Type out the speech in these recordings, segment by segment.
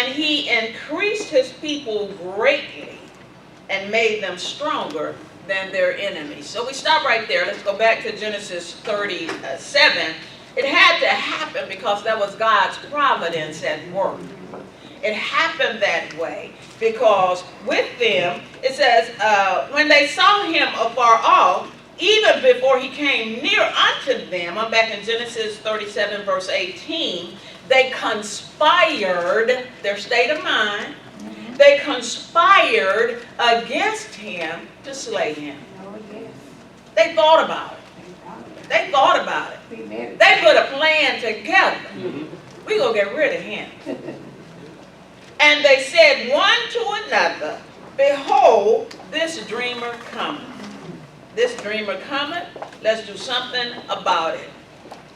And he increased his people greatly and made them stronger than their enemies. So we stop right there. Let's go back to Genesis 37. It had to happen because that was God's providence at work. It happened that way because with them, it says, when they saw him afar off, even before he came near unto them, I'm back in Genesis 37 verse 18, they conspired, their state of mind, they conspired against him to slay him. They thought about it. They thought about it. They put a plan together. We're going to get rid of him. And they said one to another, behold, this dreamer cometh. This dreamer cometh. Let's do something about it.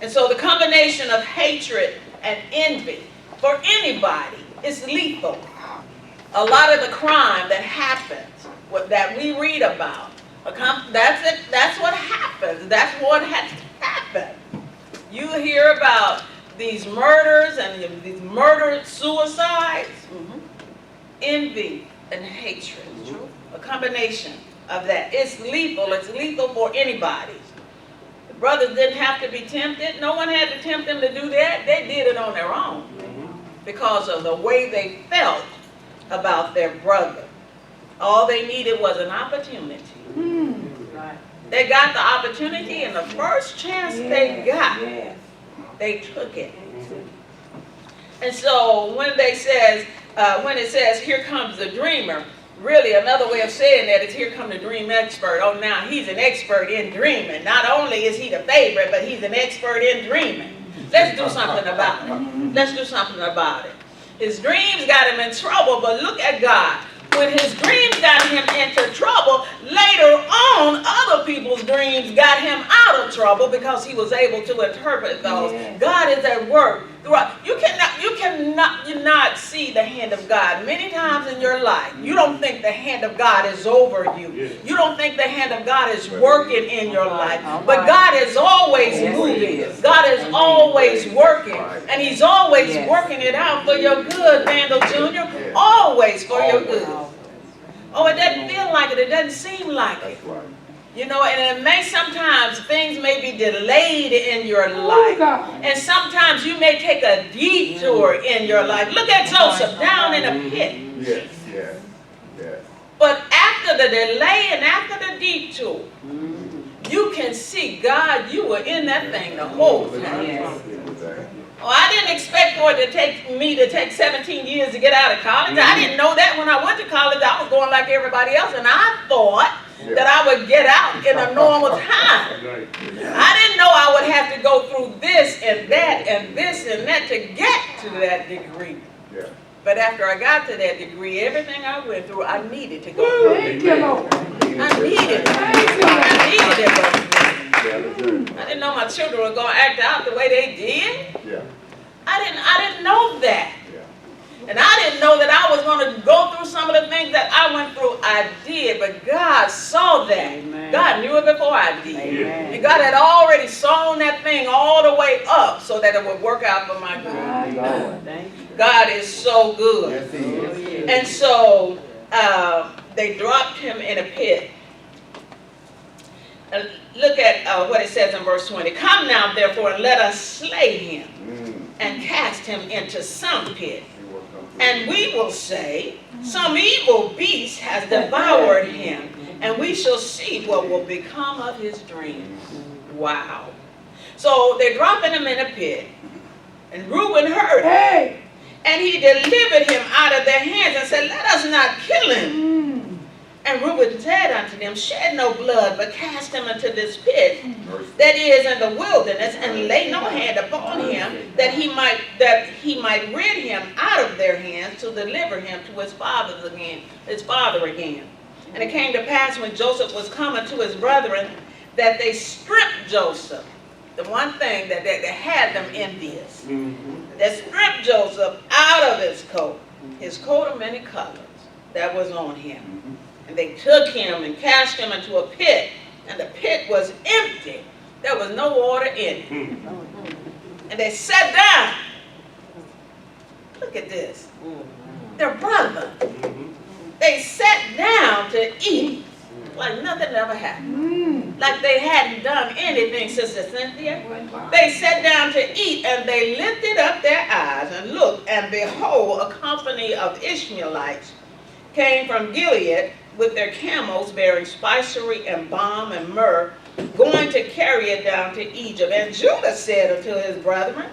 And so the combination of hatred and envy for anybody is lethal. A lot of the crime that happens, that we read about, that's it. That's what happens. That's what has happened. You hear about these murders and these murder suicides, envy and hatred. A combination of that. It's lethal. It's lethal for anybody. The brothers didn't have to be tempted. No one had to tempt them to do that. They did it on their own because of the way they felt about their brother. All they needed was an opportunity. They got the opportunity, and the first chance they got, they took it. And so when it says, here comes the dreamer, really another way of saying that is, here comes the dream expert. Oh, now he's an expert in dreaming. Not only is he the favorite, but he's an expert in dreaming. Let's do something about it. Let's do something about it. His dreams got him in trouble, but look at God. When his dreams got him into trouble, later on, other people's dreams got him out of trouble because he was able to interpret those. God is at work throughout. You cannot see the hand of God. Many times in your life, you don't think the hand of God is over you. You don't think the hand of God is working in your life. But God is always moving. God is always working. And he's always working it out for your good, Vandal Jr. Always for your good. Oh, it doesn't feel like it. It doesn't seem like it. You know, and it may sometimes things may be delayed in your life. And sometimes you may take a detour in your life. Look at Joseph down in a pit. Yes. But after the delay and after the detour, you can see God, you were in that thing the whole time. Oh, I didn't expect for it to take 17 years to get out of college. I didn't know that when I went to college. I was going like everybody else, and I thought that I would get out in a normal time. I didn't know I would have to go through this and that and this and that to get to that degree. But after I got to that degree, everything I went through, I needed to go through. I needed it. I didn't know my children were going to act out the way they did. I didn't know that. And I didn't know that I was going to go through some of the things that I went through. I did, but God saw that. Amen. God knew it before I did. Amen. And God had already sown that thing all the way up so that it would work out for my good. God is so good. Yes, he is. And so they dropped him in a pit. Look at what it says in verse 20. Come now, therefore, and let us slay him and cast him into some pit. And we will say, some evil beast has devoured him, and we shall see what will become of his dreams. Wow. So they're dropping him in a pit, and Reuben heard it. And he delivered him out of their hands and said, let us not kill him. And Reuben said unto them, shed no blood, but cast him into this pit that is in the wilderness, and lay no hand upon him, that he might rid him out of their hands, to deliver him to his father again. And it came to pass, when Joseph was coming to his brethren, that they stripped Joseph. The one thing that had them envious. They stripped Joseph out of his coat of many colors that was on him. And they took him and cast him into a pit, and the pit was empty. There was no water in it. And they sat down. Look at this. Their brother. They sat down to eat like nothing ever happened. Like they hadn't done anything, Sister Cynthia. They sat down to eat, and they lifted up their eyes and looked, and behold, a company of Ishmaelites came from Gilead with their camels bearing spicery and balm and myrrh, going to carry it down to Egypt. And Judah said unto his brethren,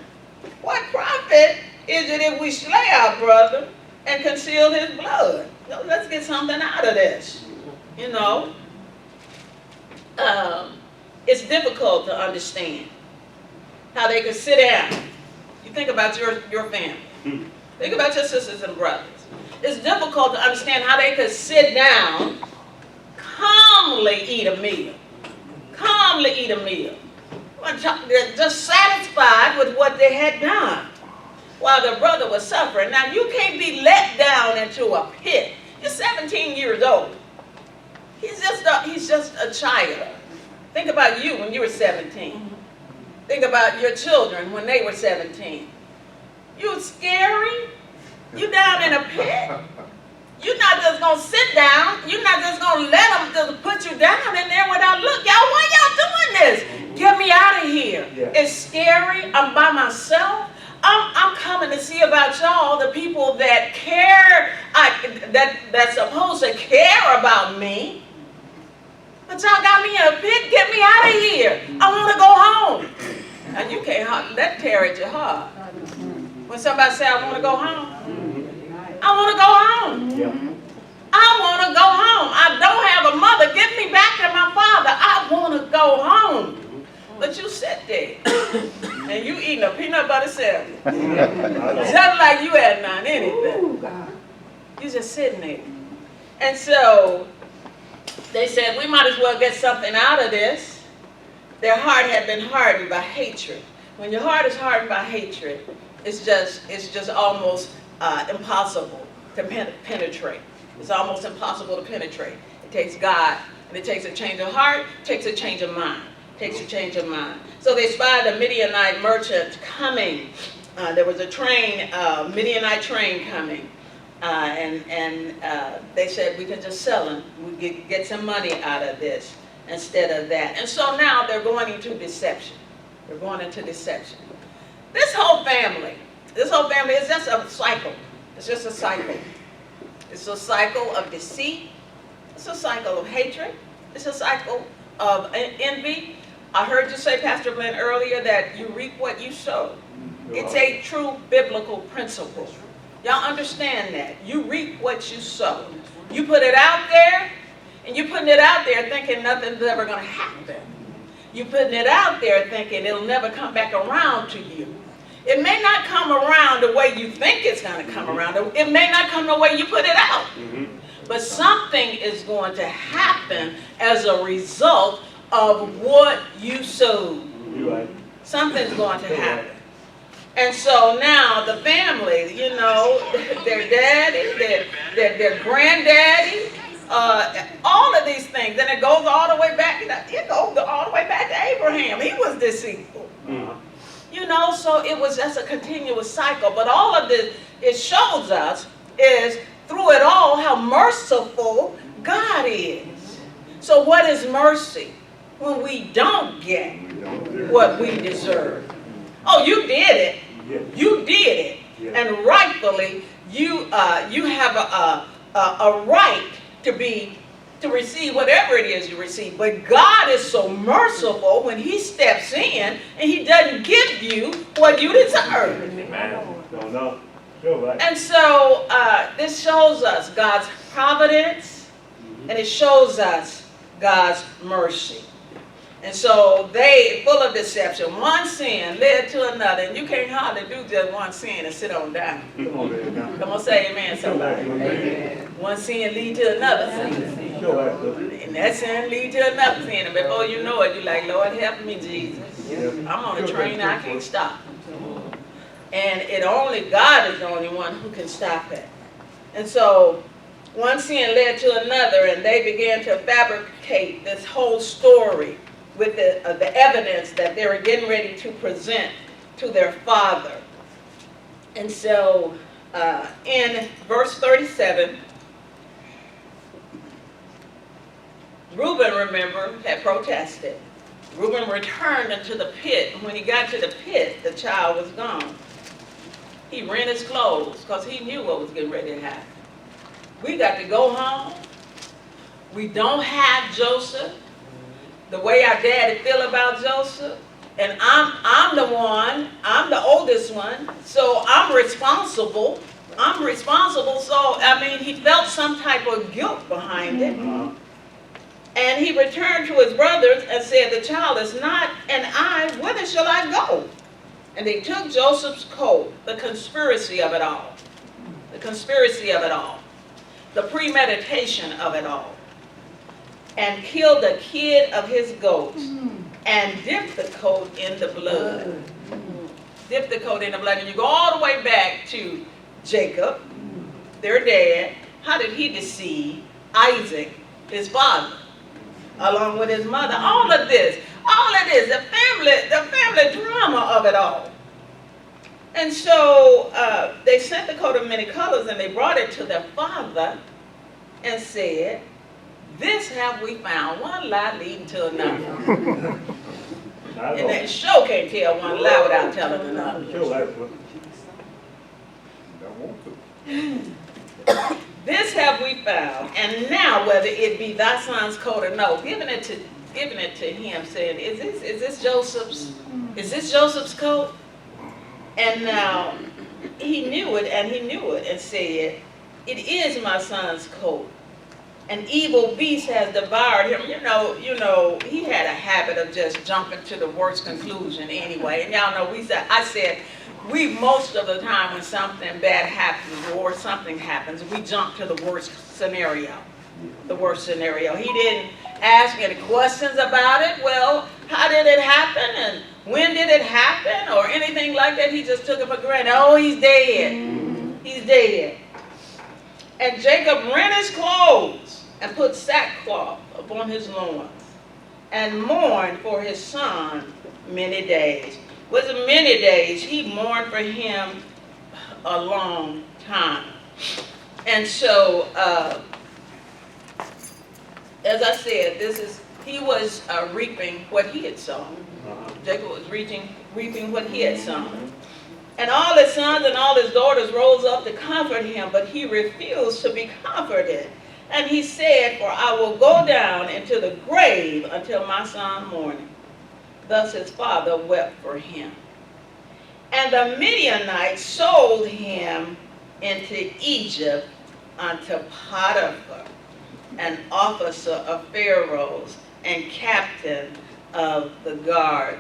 what profit is it if we slay our brother and conceal his blood? No, let's get something out of this. You know, it's difficult to understand how they could sit down. You think about your family. Think about your sisters and brothers. It's difficult to understand how they could sit down, calmly eat a meal. Calmly eat a meal. They're just satisfied with what they had done while their brother was suffering. Now, you can't be let down into a pit. You're 17 years old. He's just a child. Think about you when you were 17. Think about your children when they were 17. You scary? You down in a pit? You're not just going to sit down. You're not just going to let them just put you down in there without, look, y'all, why y'all doing this? Get me out of here. Yeah. It's scary. I'm by myself. I'm coming to see about y'all, the people that care, that's supposed to care about me. But y'all got me in a pit. Get me out of here. I want to go home. And you can't let tear at your heart. When somebody say, I want to go home, I want to go home. Yeah. I want to go home. I don't have a mother. Get me back to my father. I want to go home. But you sit there and you eating a peanut butter sandwich. Just like you hadn't done anything. You just sitting there. And so they said, we might as well get something out of this. Their heart had been hardened by hatred. When your heart is hardened by hatred, it's just almost impossible to penetrate. It's almost impossible to penetrate. It takes God, and it takes a change of heart, it takes a change of mind. It takes a change of mind. So they spied a Midianite merchant coming. There was a train, Midianite train coming. And they said, we can just sell him. We get some money out of this instead of that. And so now they're going into deception. They're going into deception. This whole family is just a cycle. It's just a cycle. It's a cycle of deceit. It's a cycle of hatred. It's a cycle of envy. I heard you say, Pastor Glenn, earlier that you reap what you sow. It's a true biblical principle. Y'all understand that. You reap what you sow. You put it out there, and you're putting it out there thinking nothing's ever going to happen. You're putting it out there thinking it'll never come back around to you. It may not come around the way you think it's going to come around. It may not come the way you put it out. But something is going to happen as a result of what you sowed. Something's going to happen. And so now the family, you know, their daddy, their granddaddy, all of these things, and it goes all the way back. It goes all the way back to Abraham. He was deceitful. You know, so it was just a continuous cycle. But all of this, it shows us, is through it all how merciful God is. So what is mercy? When we don't get what we deserve. Oh, you did it. You did it. And rightfully, you have a right to receive whatever it is you receive. But God is so merciful when He steps in and He doesn't give you what you deserve. And so this shows us God's providence, and it shows us God's mercy. And so they, full of deception, one sin led to another. And you can't hardly do just one sin and sit on down. Come on, say amen, somebody. Amen. One sin lead to another sin. And that sin lead to another sin. And before you know it, you're like, Lord, help me, Jesus. I'm on a train, I can't stop. And God is the only one who can stop it. And so one sin led to another, and they began to fabricate this whole story with the evidence that they were getting ready to present to their father. And so In verse 37, Reuben, remember, had protested. Reuben returned into the pit. When he got to the pit, the child was gone. He rent his clothes because he knew what was getting ready to happen. We got to go home. We don't have Joseph the way our daddy feel about Joseph. And I'm the oldest one, so I'm responsible. So, I mean, he felt some type of guilt behind it. And he returned to his brothers and said, the child is not, and I, whither shall I go? And they took Joseph's coat, the conspiracy of it all, the premeditation of it all, and killed a kid of his goats, and dipped the coat in the blood. Dipped the coat in the blood. And you go all the way back to Jacob, their dad. How did he deceive Isaac, his father, along with his mother? All of this, the family drama of it all. And so they sent the coat of many colors, and they brought it to their father and said, this have we found, one lie leading to another. And that show can't tell one lie without telling another. This have we found, and now whether it be thy son's coat or no, giving it to him, saying, is this Joseph's coat? And now he knew it, and said, it is my son's coat. An evil beast has devoured him. You know, he had a habit of just jumping to the worst conclusion anyway. And y'all know, I said, most of the time when something bad happens or something happens, we jump to the worst scenario. He didn't ask any questions about it. Well, how did it happen? And when did it happen? Or anything like that. He just took it for granted. Oh, he's dead. He's dead. And Jacob rent his clothes and put sackcloth upon his loins and mourned for his son many days. Was it many days? He mourned for him a long time. And so, as I said, he was reaping what he had sown. Jacob was reaping what he had sown. And all his sons and all his daughters rose up to comfort him, but he refused to be comforted. And he said, for I will go down into the grave until my son morning. Thus his father wept for him. And the Midianites sold him into Egypt unto Potiphar, an officer of Pharaoh's and captain of the guard.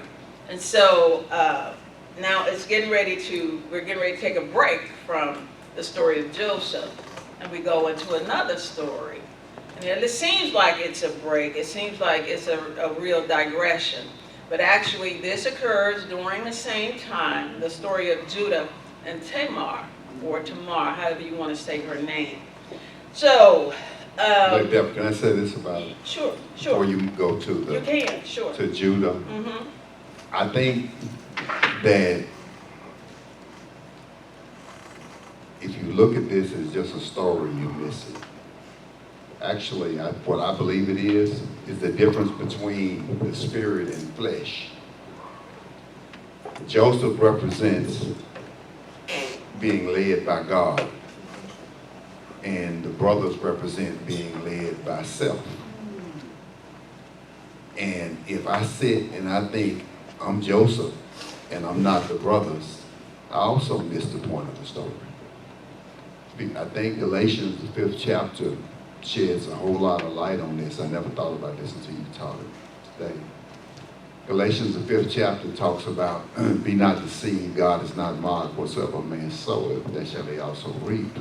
And so, now we're getting ready to take a break from the story of Joseph, and we go into another story. And it seems like it's a break. It seems like it's a real digression. But actually, this occurs during the same time, the story of Judah and Tamar, or Tamar, however you want to say her name. So, Deborah, can I say this about it? Sure. Before you go to You can, sure. to Judah. Mm-hmm. I think that if you look at this as just a story, you miss it. Actually, what I believe it is the difference between the spirit and flesh. Joseph represents being led by God, and the brothers represent being led by self. And if I sit and I think I'm Joseph and I'm not the brothers, I also miss the point of the story. I think Galatians, the 5th chapter, sheds a whole lot of light on this. I never thought about this until you taught it today. Galatians, the 5th chapter, talks about, be not deceived, God is not mocked, whatsoever man soweth, that shall he also reap.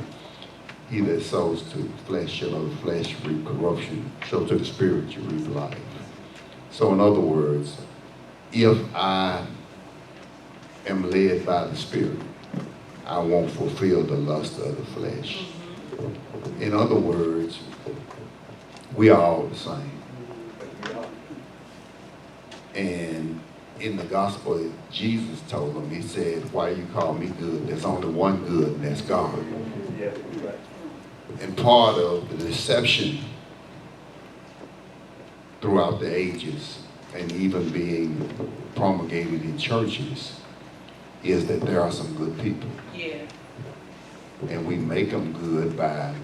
He that sows to the flesh shall of the flesh reap corruption, sow to the spirit you reap life. So in other words, if I am led by the spirit, I won't fulfill the lust of the flesh. In other words, we are all the same. And in the gospel, Jesus told them, he said, why you call me good? There's only one good, and that's God. Yeah, right. And part of the deception throughout the ages, and even being promulgated in churches, is that there are some good people. Yeah. And we make them good by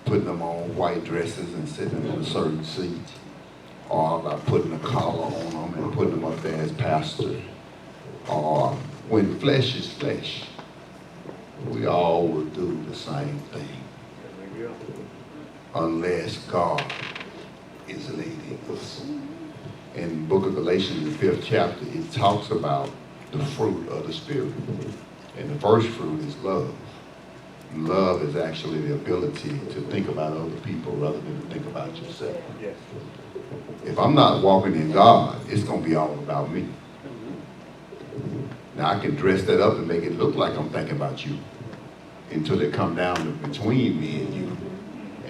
putting them on white dresses and sitting in a certain seat, or by putting a collar on them and putting them up there as pastor. Or when flesh is flesh, we all will do the same thing There we go. unless God is leading us. In the book of Galatians, the 5th chapter, it talks about the fruit of the Spirit. And the first fruit is love. Love is actually the ability to think about other people rather than to think about yourself. Yes. If I'm not walking in God, it's going to be all about me. Now, I can dress that up and make it look like I'm thinking about you until it come down to between me and you.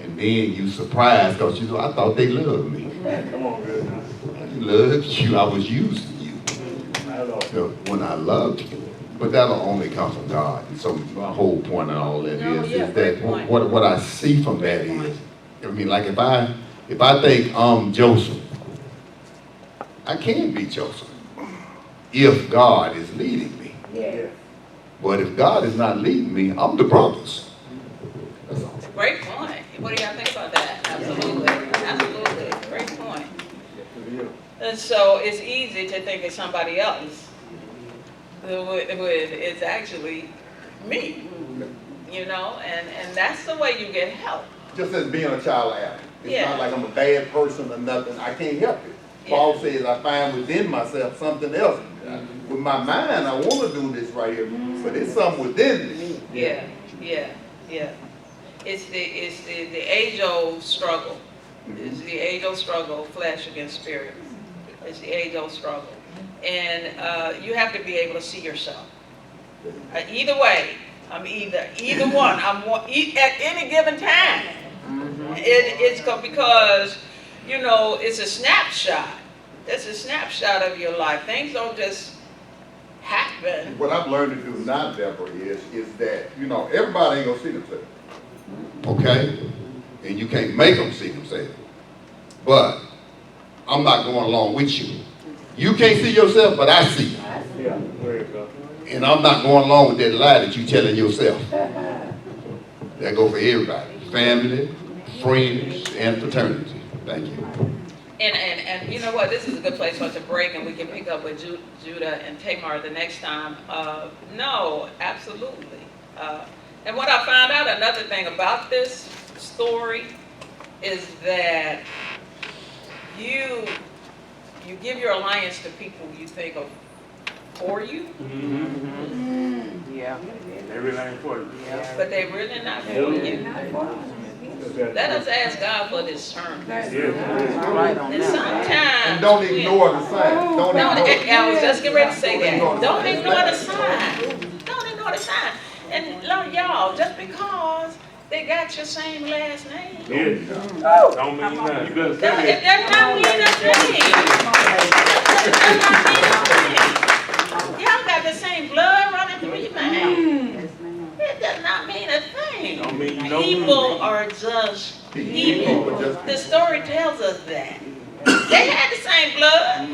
And then you surprised because you know, I thought they loved me. Come on, good. I loved you. I was using you. My Lord. So when I loved you. But that'll only come from God. And so my whole point of all that No, is yeah, that great point. what I see from that is, I mean, like if I think I'm Joseph, I can't be Joseph if God is leading me. Yeah. But if God is not leading me, I'm the brothers. That's all. Great point. What do y'all think about that? Absolutely. Absolutely. Great point. And so it's easy to think it's somebody else when it's actually me, you know, and that's the way you get help. Just as being a child of Adam. It's Yeah. not like I'm a bad person or nothing. I can't help it. Yeah. Paul says I find within myself something else. With my mind, I want to do this right here, but it's something within me. Yeah, yeah, yeah. It's the age-old struggle. It's the age-old struggle, flesh against spirit. It's the age-old struggle. And you have to be able to see yourself. Either way, I'm either one. At any given time. Because, you know, it's a snapshot. It's a snapshot of your life. Things don't just happen. What I've learned to do now, Deborah, is that, you know, everybody ain't gonna see themselves. Okay? And you can't make them see themselves. But I'm not going along with you. You can't see yourself, but I see you. Yeah, there you go. And I'm not going along with that lie that you're telling yourself. That go for everybody. Family, friends, and fraternity. Thank you. And you know what? This is a good place for us to break, and we can pick up with Judah and Tamar the next time. No, absolutely. And what I found out, another thing about this story, is that you give your alliance to people you think of for you, Yeah. Everything for you. but they really not for you. Let us ask God for discernment. Right on And that. sometimes And don't ignore the sign. Don't No, ignore it. I was just getting ready to say that. Don't Don't ignore ignore the the sign. Don't ignore the sign. And look, y'all, just because they got your same last name, Yeah. Don't mean nothing. You better say it does not mean a thing. It does not mean a thing. Y'all got the same blood running through your veins. It does not mean a thing. Don't mean you don't People mean. are just People people. just- The story tells us that. They had the same blood.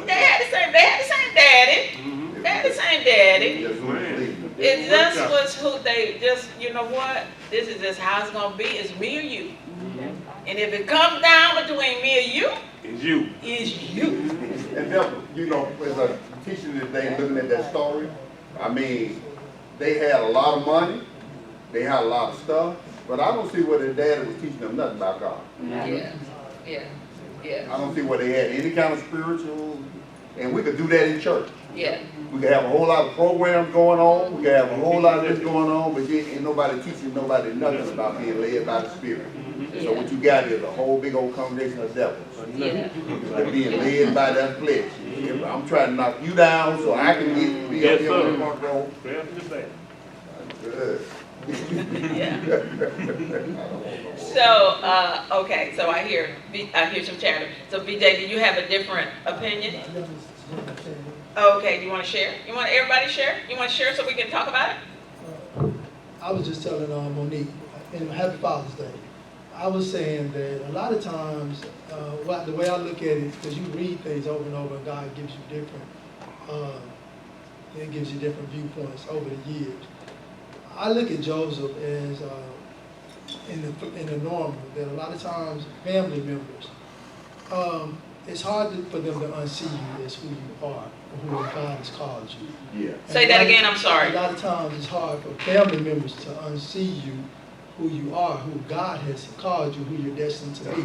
They had the same daddy. They had the same daddy. Just leave. It just was who they just, you know what? This is just how it's gonna be. It's me or you. And if it comes down between me or you, It's you. it's you. And Deborah, you know, as a teacher today, looking at that story, I mean, they had a lot of money, they had a lot of stuff, but I don't see where their daddy was teaching them nothing about God. Yeah, yeah, I don't see where they had any kind of spiritual, and we could do that in church. yeah. We could have a whole lot of programs going on, we could have a whole lot of this going on, but yet ain't nobody teaching nobody nothing about being led by the Spirit. So what you got is a whole big old congregation of devils. Yeah. They're being led by that flesh. I'm trying to knock you down so I can be up Yes, here on the sir. front row. Fair to the back. Good. Yeah. So, okay, so I hear some chatter. So BJ, do you have a different opinion? Okay, do you want to share? You want everybody to share? You want to share so we can talk about it? I was just telling Monique, and Happy Father's Day. I was saying that a lot of times, the way I look at it, because you read things over and over, and God gives you different viewpoints over the years. I look at Joseph as in the normal, that a lot of times family members, it's hard for them to unsee you as who you are, or who God has called you. Yeah. Say that again, I'm sorry. A lot of times it's hard for family members to unsee you, who you are, who God has called you, who you're destined to be.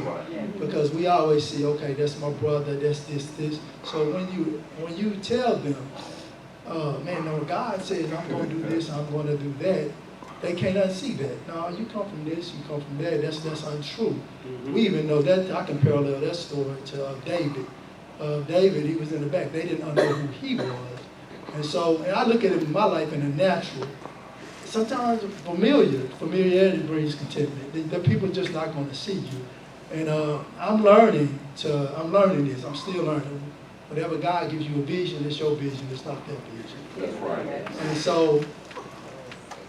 Because we always see, okay, that's my brother, that's this. So when you tell them, man, no, God says I'm going to do this, I'm going to do that, they can't unsee that. No, you come from this, you come from that. That's untrue. We even know that. I can parallel that story to David. David, he was in the back. They didn't know who he was. And I look at it in my life in the natural. Sometimes familiarity brings contentment. The people are just not going to see you. And I'm learning this. I'm still learning. Whatever God gives you a vision, it's your vision. It's not their vision. That's right. And so,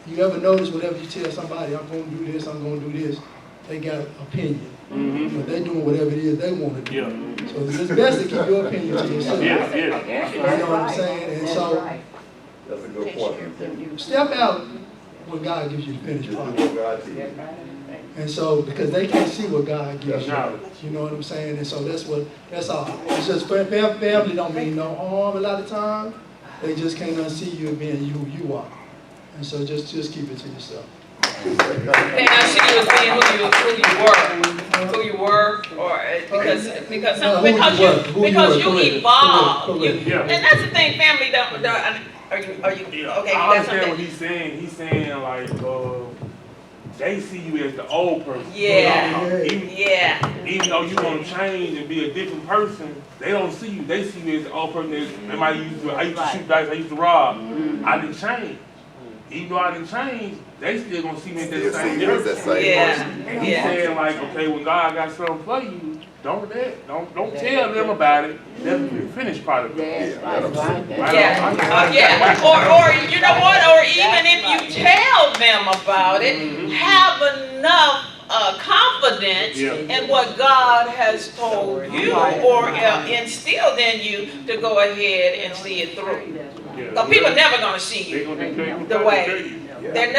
you ever notice whenever you tell somebody, I'm going to do this, I'm going to do this, they got an opinion. But they're doing whatever it is they want to do. Yeah. So it's best to keep your opinion to yourself. Yeah. You know what I'm saying? And so, That's a good point. step out when God gives you the finished Just do product. what God tells you. And so, because they can't see what God gives you. No. You know what I'm saying? And so that's all. It's just family don't mean no harm a lot of times. They just can't unsee you being who you are. And so just keep it to yourself. They not see you as being who you were, or because you evolve. Yeah. And that's the thing, family don't. Are you Yeah. okay? I That's understand what something. he's saying. He's saying like, they see you as the old person. Yeah. Even, Yeah. even though you want to change and be a different person, they don't see you. They see you as the old person. I used to shoot dice. I used to rob. I didn't change. Even though I didn't change, they still gonna see me as that same person. Yeah. And he's Yeah. saying like, okay, when God got something for you, don't tell them about it. Let them be the finished product. Yeah. Right. Yeah. Or you know what? Or even if you tell them about it, have enough confidence in what God has told you or instilled in you to go ahead and see it through. Because people are never gonna see They you gonna tell you the way. tell you. They're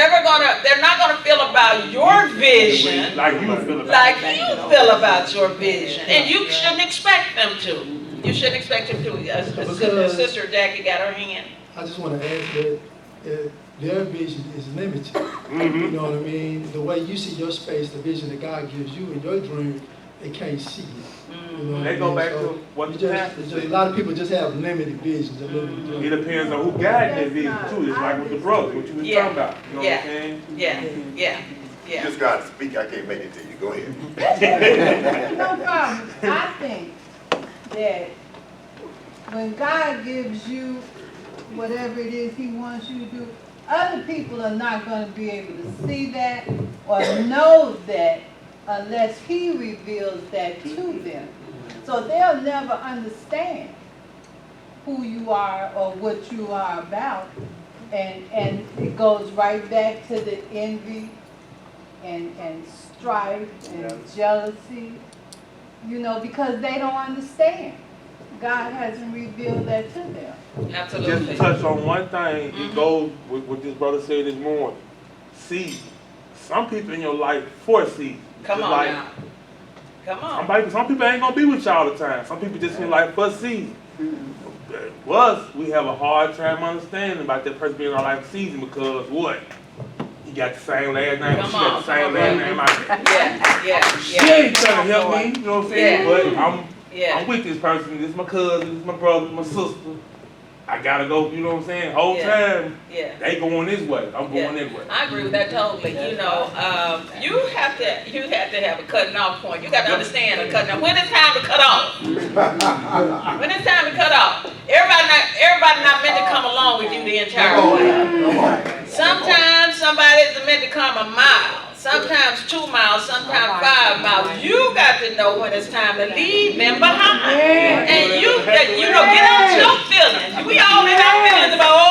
not gonna feel about your vision Like you feel about like you feel about your vision, and you shouldn't expect them to. You shouldn't expect them to. Sister Jackie got her hand. I just want to add that their vision is limited. You know what I mean? The way you see your space, the vision that God gives you in your dream, they can't see it. You know what They I go mean? back So to what you the just, pastor it's just, a said. lot of people just have limited visions. And limited It dreams. depends on who guiding that vision too. It's like with the brothers, what you was talking about. You know what I'm saying? Yeah. You just gotta speak, I can't make it to you, go ahead. No problem. I think that when God gives you whatever it is He wants you to do, other people are not going to be able to see that or know that unless He reveals that to them. So they'll never understand who you are or what you are about. And it goes right back to the envy and strife and jealousy, you know, because they don't understand. God hasn't revealed that to them. Just Absolutely. to touch on one thing, it goes with what this brother said this morning. See, some people in your life foresee. Come Just on like, now. Come on. Some people ain't gonna be with you all the time. Some people just in life for a season. Us, we have a hard time understanding about that person being in our life season because what? He got the same last name, Come she got on, the same come last on. name. Yeah. She ain't trying to help me, you know what I'm saying? Yeah. But I'm Yeah. with this person. This is my cousin, this is my brother, my sister. I gotta go, you know what I'm saying? Whole time, Yeah. they going this way. I'm going that way. I agree with that totally. You know, you have to have a cutting off point. You got to understand a cutting off. When it's time to cut off. When it's time to cut off. Everybody not meant to come along with you the entire way. Sometimes somebody is meant to a mile, sometimes 2 miles, sometimes 5 miles. You got to know when it's time to leave them behind. And you know, get out your feelings. We all in our feelings about,